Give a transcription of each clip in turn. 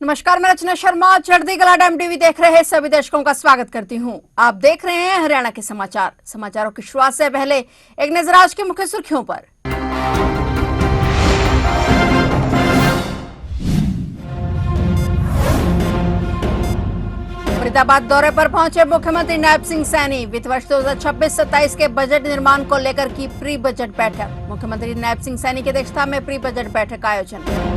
नमस्कार, मैं रचना शर्मा। चढ़ती कला टाइम टीवी देख रहे सभी दर्शकों का स्वागत करती हूं। आप देख रहे हैं हरियाणा के समाचार। समाचारों की शुरुआत से पहले एक नजर आज की मुख्य सुर्खियों पर। फरीदाबाद दौरे पर पहुंचे मुख्यमंत्री नायब सिंह सैनी। वित्त वर्ष 2026-27 के बजट निर्माण को लेकर की प्री बजट बैठक। मुख्यमंत्री नायब सिंह सैनी की अध्यक्षता में प्री बजट बैठक का आयोजन।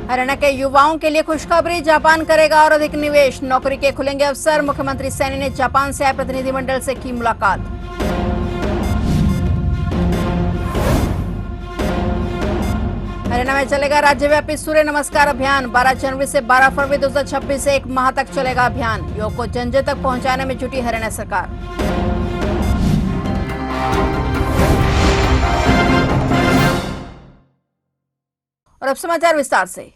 हरियाणा के युवाओं के लिए खुशखबरी, जापान करेगा और अधिक निवेश, नौकरी के खुलेंगे अवसर। मुख्यमंत्री सैनी ने जापान से आए प्रतिनिधिमंडल से की मुलाकात। हरियाणा में चलेगा राज्यव्यापी सूर्य नमस्कार अभियान। 12 जनवरी से 12 फरवरी 2026 से 1 माह तक चलेगा अभियान। योग को जन जन तक पहुंचाने में जुटी हरियाणा सरकार। और अब समाचार विस्तार से।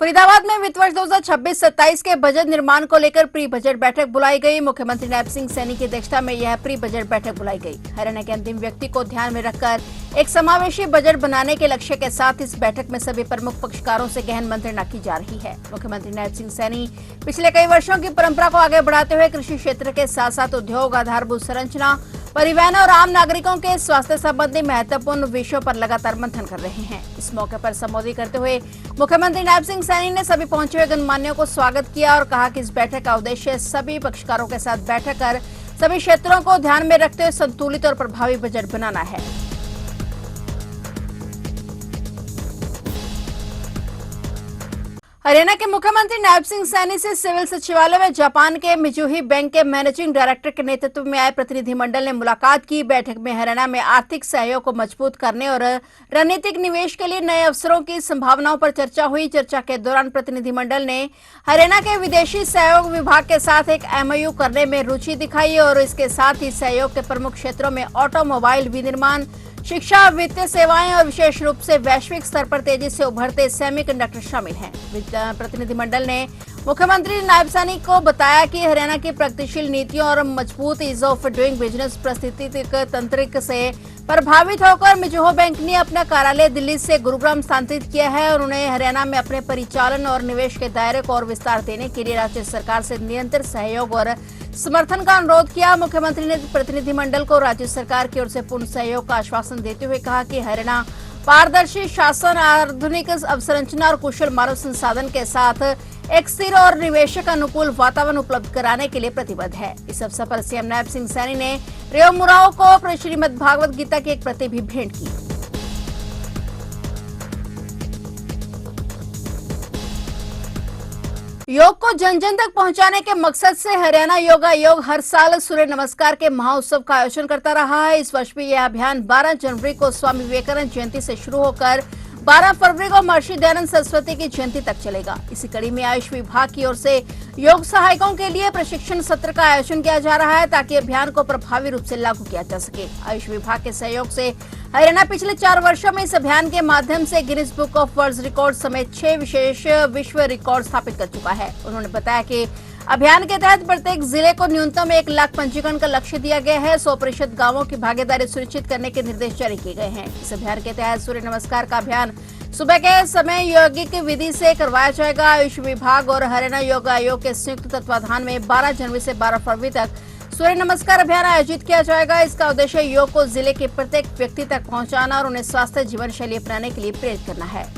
फरीदाबाद में वित्त वर्ष 2026-27 के बजट निर्माण को लेकर प्री बजट बैठक बुलाई गई। मुख्यमंत्री नायब सिंह सैनी की अध्यक्षता में यह प्री बजट बैठक बुलाई गई। हरियाणा के अंतिम व्यक्ति को ध्यान में रखकर एक समावेशी बजट बनाने के लक्ष्य के साथ इस बैठक में सभी प्रमुख पक्षकारों से गहन मंत्रणा की जा रही है। मुख्यमंत्री नायब सिंह सैनी पिछले कई वर्षों की परंपरा को आगे बढ़ाते हुए कृषि क्षेत्र के साथ साथ उद्योग, आधारभूत संरचना, परिवहन और आम नागरिकों के स्वास्थ्य संबंधी महत्वपूर्ण विषयों पर लगातार मंथन कर रहे हैं। इस मौके पर संबोधित करते हुए मुख्यमंत्री नायब सिंह सैनी ने सभी पहुंचे हुए गणमान्यों को स्वागत किया और कहा कि इस बैठक का उद्देश्य सभी पक्षकारों के साथ बैठक कर सभी क्षेत्रों को ध्यान में रखते हुए संतुलित और प्रभावी बजट बनाना है। हरियाणा के मुख्यमंत्री नायब सिंह सैनी से सिविल सचिवालय में जापान के मिजुही बैंक के मैनेजिंग डायरेक्टर के नेतृत्व में आए प्रतिनिधिमंडल ने मुलाकात की। बैठक में हरियाणा में आर्थिक सहयोग को मजबूत करने और रणनीतिक निवेश के लिए नए अवसरों की संभावनाओं पर चर्चा हुई। चर्चा के दौरान प्रतिनिधिमंडल ने हरियाणा के विदेशी सहयोग विभाग के साथ एक MOU करने में रुचि दिखाई और इसके साथ ही सहयोग के प्रमुख क्षेत्रों में ऑटोमोबाइल विनिर्माण, शिक्षा, वित्तीय सेवाएं और विशेष रूप से वैश्विक स्तर पर तेजी से उभरते सेमीकंडक्टर शामिल हैं। प्रतिनिधिमंडल ने मुख्यमंत्री नायब सैनी को बताया कि हरियाणा की प्रगतिशील नीतियों और मजबूत ईज ऑफ डूइंग बिजनेस पारिस्थितिक तंत्र से प्रभावित होकर मिजुहो बैंक ने अपना कार्यालय दिल्ली से गुरुग्राम स्थानांतरित किया है और उन्हें हरियाणा में अपने परिचालन और निवेश के दायरे को और विस्तार देने के लिए राज्य सरकार से निरंतर सहयोग और समर्थन का अनुरोध किया। मुख्यमंत्री ने प्रतिनिधिमंडल को राज्य सरकार की ओर से पूर्ण सहयोग का आश्वासन देते हुए कहा कि हरियाणा पारदर्शी शासन, आधुनिक अवसंरचना और कुशल मानव संसाधन के साथ एक स्थिर और निवेशक अनुकूल वातावरण उपलब्ध कराने के लिए प्रतिबद्ध है। इस अवसर पर सीएम नायब सिंह सैनी ने रेवमुराओं को श्रीमद् भागवत गीता की एक प्रति भी भेंट की। योग को जन जन तक पहुंचाने के मकसद से हरियाणा योग आयोग हर साल सूर्य नमस्कार के महोत्सव का आयोजन करता रहा है। इस वर्ष भी यह अभियान 12 जनवरी को स्वामी विवेकानंद जयंती से शुरू होकर 12 फरवरी को महर्षि दयानंद सरस्वती की जयंती तक चलेगा। इसी कड़ी में आयुष विभाग की ओर से योग सहायकों के लिए प्रशिक्षण सत्र का आयोजन किया जा रहा है ताकि अभियान को प्रभावी रूप से लागू किया जा सके। आयुष विभाग के सहयोग से हरियाणा पिछले 4 वर्षों में इस अभियान के माध्यम से Guinness book of world record समेत 6 विशेष विश्व रिकॉर्ड स्थापित कर चुका है। उन्होंने बताया कि अभियान के तहत प्रत्येक जिले को न्यूनतम 1 लाख पंजीकरण का लक्ष्य दिया गया है। 100% गांवों की भागीदारी सुनिश्चित करने के निर्देश जारी किए गए हैं। इस अभियान के तहत सूर्य नमस्कार का अभियान सुबह के समय यौगिक विधि से करवाया जाएगा। आयुष विभाग और हरियाणा योग आयोग के संयुक्त तत्वाधान में 12 जनवरी से 12 फरवरी तक सूर्य नमस्कार अभियान आयोजित किया जाएगा। इसका उद्देश्य योग को जिले के प्रत्येक व्यक्ति तक पहुंचाना और उन्हें स्वास्थ्य जीवन शैली अपनाने के लिए प्रेरित करना है।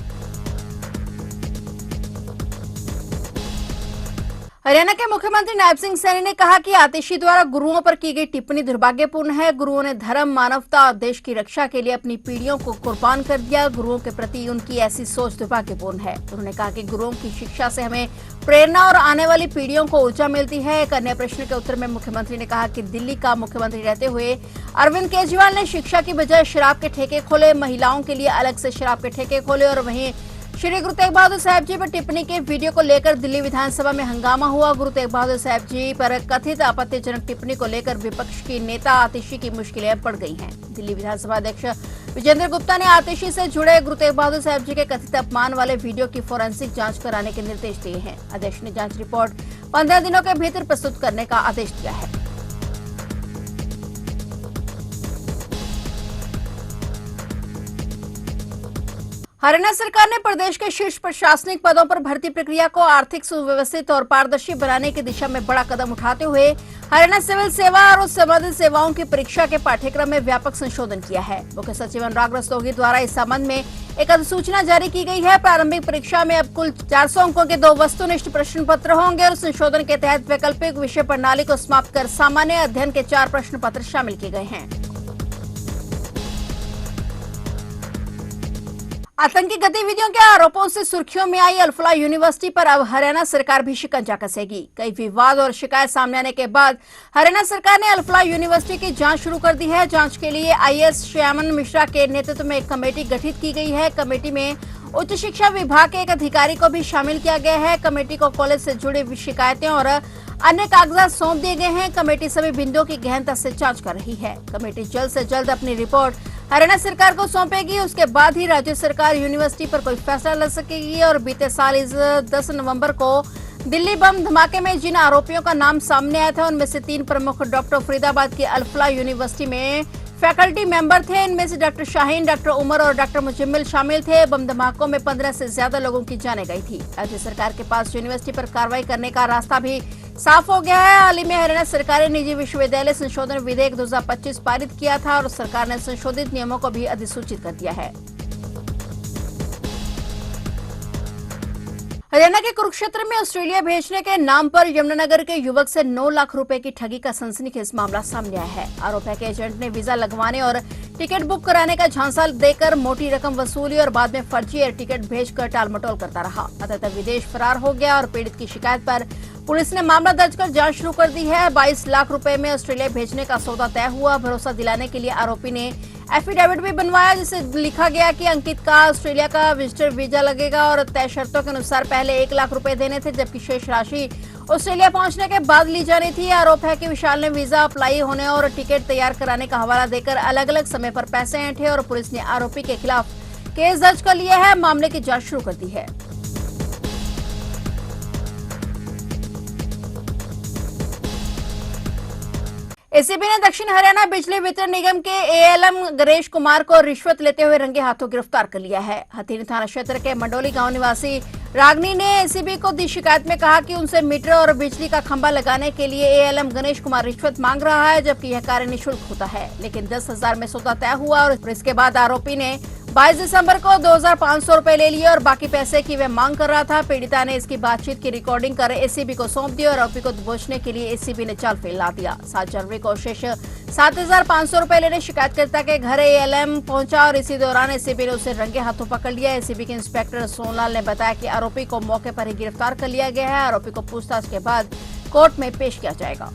हरियाणा के मुख्यमंत्री नायब सिंह सैनी ने कहा कि आतिशी द्वारा गुरुओं पर की गई टिप्पणी दुर्भाग्यपूर्ण है। गुरुओं ने धर्म, मानवता और देश की रक्षा के लिए अपनी पीढ़ियों को कुर्बान कर दिया। गुरुओं के प्रति उनकी ऐसी सोच दुर्भाग्यपूर्ण है। उन्होंने कहा कि गुरुओं की शिक्षा से हमें प्रेरणा और आने वाली पीढ़ियों को ऊर्जा मिलती है। एक अन्य प्रश्न के उत्तर में मुख्यमंत्री ने कहा कि दिल्ली का मुख्यमंत्री रहते हुए अरविंद केजरीवाल ने शिक्षा की बजाय शराब के ठेके खोले, महिलाओं के लिए अलग से शराब के ठेके खोले और वहीं श्री गुरु तेग बहादुर साहब जी पर टिप्पणी के वीडियो को लेकर दिल्ली विधानसभा में हंगामा हुआ। गुरु तेग बहादुर साहब जी पर कथित आपत्तिजनक टिप्पणी को लेकर विपक्ष की नेता आतिशी की मुश्किलें बढ़ गई हैं। दिल्ली विधानसभा अध्यक्ष विजेंद्र गुप्ता ने आतिशी से जुड़े गुरु तेग बहादुर साहब जी के कथित अपमान वाले वीडियो की फोरेंसिक जांच कराने के निर्देश दिए हैं। अध्यक्ष ने जांच रिपोर्ट 15 दिनों के भीतर प्रस्तुत करने का आदेश दिया है। हरियाणा सरकार ने प्रदेश के शीर्ष प्रशासनिक पदों पर भर्ती प्रक्रिया को आर्थिक सुव्यवस्थित और पारदर्शी बनाने की दिशा में बड़ा कदम उठाते हुए हरियाणा सिविल सेवा और संबंधित सेवाओं की परीक्षा के पाठ्यक्रम में व्यापक संशोधन किया है। मुख्य सचिव अनुराग रस्तोगी द्वारा इस संबंध में एक अधिसूचना जारी की गई है। प्रारंभिक परीक्षा में अब कुल 400 अंकों के 2 वस्तुनिष्ठ प्रश्न पत्र होंगे और संशोधन के तहत वैकल्पिक विषय प्रणाली को समाप्त कर सामान्य अध्ययन के 4 प्रश्न पत्र शामिल किए गए हैं। आतंकी गतिविधियों के आरोपों से सुर्खियों में आई अल-फलाह यूनिवर्सिटी पर अब हरियाणा सरकार भी शिकंजा कसेगी। कई विवाद और शिकायत सामने आने के बाद हरियाणा सरकार ने अल-फलाह यूनिवर्सिटी की जांच शुरू कर दी है। जांच के लिए आईएएस श्यामन मिश्रा के नेतृत्व में एक कमेटी गठित की गई है। कमेटी में उच्च शिक्षा विभाग के एक अधिकारी को भी शामिल किया गया है। कमेटी को कॉलेज से जुड़ी शिकायतें और अन्य कागजात सौंप दिए गए हैं। कमेटी सभी बिंदुओं की गहनता से जांच कर रही है। कमेटी जल्द से जल्द अपनी रिपोर्ट हरियाणा सरकार को सौंपेगी। उसके बाद ही राज्य सरकार यूनिवर्सिटी पर कोई फैसला ले सकेगी। और बीते साल इस 10 नवंबर को दिल्ली बम धमाके में जिन आरोपियों का नाम सामने आया था उनमें से 3 प्रमुख डॉक्टर फरीदाबाद की अल-फलाह यूनिवर्सिटी में फैकल्टी मेंबर थे। इनमें से डॉक्टर शाहीन, डॉक्टर उमर और डॉक्टर मुजम्मिल शामिल थे। बम धमाकों में 15 से ज्यादा लोगों की जानें गई थी। राज्य सरकार के पास यूनिवर्सिटी पर कार्रवाई करने का रास्ता भी साफ हो गया है। हाल ही में हरियाणा सरकार ने निजी विश्वविद्यालय संशोधन विधेयक 2025 पारित किया था और सरकार ने संशोधित नियमों को भी अधिसूचित कर दिया है। हरियाणा के कुरुक्षेत्र में ऑस्ट्रेलिया भेजने के नाम पर यमुनानगर के युवक से 9 लाख रुपए की ठगी का सनसनीखेज मामला सामने आया है। आरोप है कि एजेंट ने वीजा लगवाने और टिकट बुक कराने का झांसा देकर मोटी रकम वसूली और बाद में फर्जी एयर टिकट भेजकर टालमटोल करता रहा। अंततः विदेश फरार हो गया और पीड़ित की शिकायत पर पुलिस ने मामला दर्ज कर जांच शुरू कर दी है। 22 लाख रुपए में ऑस्ट्रेलिया भेजने का सौदा तय हुआ। भरोसा दिलाने के लिए आरोपी ने एफिडेविट भी बनवाया जिसे लिखा गया कि अंकित का ऑस्ट्रेलिया का विजिटर वीजा लगेगा और तय शर्तों के अनुसार पहले 1 लाख रुपए देने थे जबकि शेष राशि ऑस्ट्रेलिया पहुंचने के बाद ली जानी थी। आरोप है कि विशाल ने वीजा अप्लाई होने और टिकट तैयार कराने का हवाला देकर अलग अलग समय पर पैसे ऐंठे और पुलिस ने आरोपी के खिलाफ केस दर्ज कर लिया है। मामले की जांच शुरू कर दी है। एसीबी ने दक्षिण हरियाणा बिजली वितरण निगम के एएलएम गणेश कुमार को रिश्वत लेते हुए रंगे हाथों गिरफ्तार कर लिया है। हथीनी थाना क्षेत्र के मंडोली गांव निवासी रागनी ने एसीबी को दी शिकायत में कहा कि उनसे मीटर और बिजली का खंभा लगाने के लिए एएलएम गणेश कुमार रिश्वत मांग रहा है जबकि यह कार्य निःशुल्क होता है। लेकिन 10,000 में सौदा तय हुआ और इसके बाद आरोपी ने 22 दिसंबर को 2,500 रुपए ले लिए और बाकी पैसे की वह मांग कर रहा था। पीड़िता ने इसकी बातचीत की रिकॉर्डिंग कर एसीबी को सौंप दी और आरोपी को दबोचने के लिए एसीबी ने चाल फैला दिया। 7 जनवरी को शेष 7,500 रुपए लेने शिकायतकर्ता के घर एएलएम पहुंचा और इसी दौरान एसीबी ने उसे रंगे हाथों पकड़ लिया। एसीबी के इंस्पेक्टर सोनलाल ने बताया कि आरोपी को मौके पर ही गिरफ्तार कर लिया गया है। आरोपी को पूछताछ के बाद कोर्ट में पेश किया जाएगा।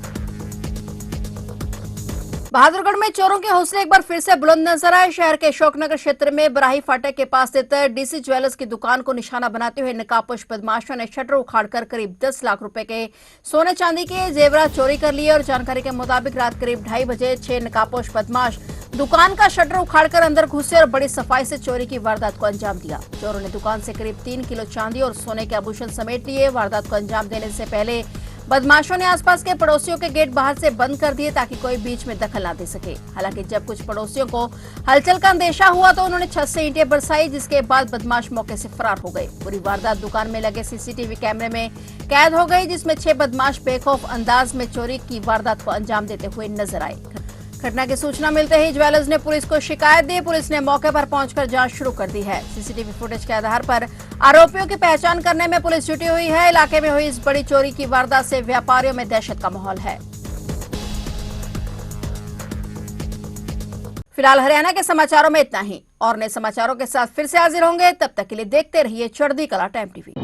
बहादुरगढ़ में चोरों के हौसले एक बार फिर से बुलंद नजर आए। शहर के अशोकनगर क्षेत्र में बराही फाटक के पास स्थित डीसी ज्वेलर्स की दुकान को निशाना बनाते हुए नकाबपोश बदमाशों ने शटर उखाड़कर करीब 10 लाख रुपए के सोने चांदी के जेवरात चोरी कर लिए और जानकारी के मुताबिक रात करीब 2:30 बजे 6 नकाबपोश बदमाश दुकान का शटर उखाड़कर अंदर घुसे और बड़ी सफाई से चोरी की वारदात को अंजाम दिया। चोरों ने दुकान से करीब 3 किलो चांदी और सोने के आभूषण समेट लिए। वारदात को अंजाम देने से पहले बदमाशों ने आसपास के पड़ोसियों के गेट बाहर से बंद कर दिए ताकि कोई बीच में दखल ना दे सके। हालांकि जब कुछ पड़ोसियों को हलचल का अंदेशा हुआ तो उन्होंने छत से ईंटें बरसाई जिसके बाद बदमाश मौके से फरार हो गए। पूरी वारदात दुकान में लगे सीसीटीवी कैमरे में कैद हो गई जिसमें 6 बदमाश बेखौफ अंदाज में चोरी की वारदात को अंजाम देते हुए नजर आए। घटना की सूचना मिलते ही ज्वेलर्स ने पुलिस को शिकायत दी। पुलिस ने मौके पर पहुंचकर जांच शुरू कर दी है। सीसीटीवी फुटेज के आधार पर आरोपियों की पहचान करने में पुलिस जुटी हुई है। इलाके में हुई इस बड़ी चोरी की वारदात से व्यापारियों में दहशत का माहौल है। फिलहाल हरियाणा के समाचारों में इतना ही और नए समाचारों के साथ फिर से हाजिर होंगे। तब तक के लिए देखते रहिए चढ़ती कला टाइम टीवी।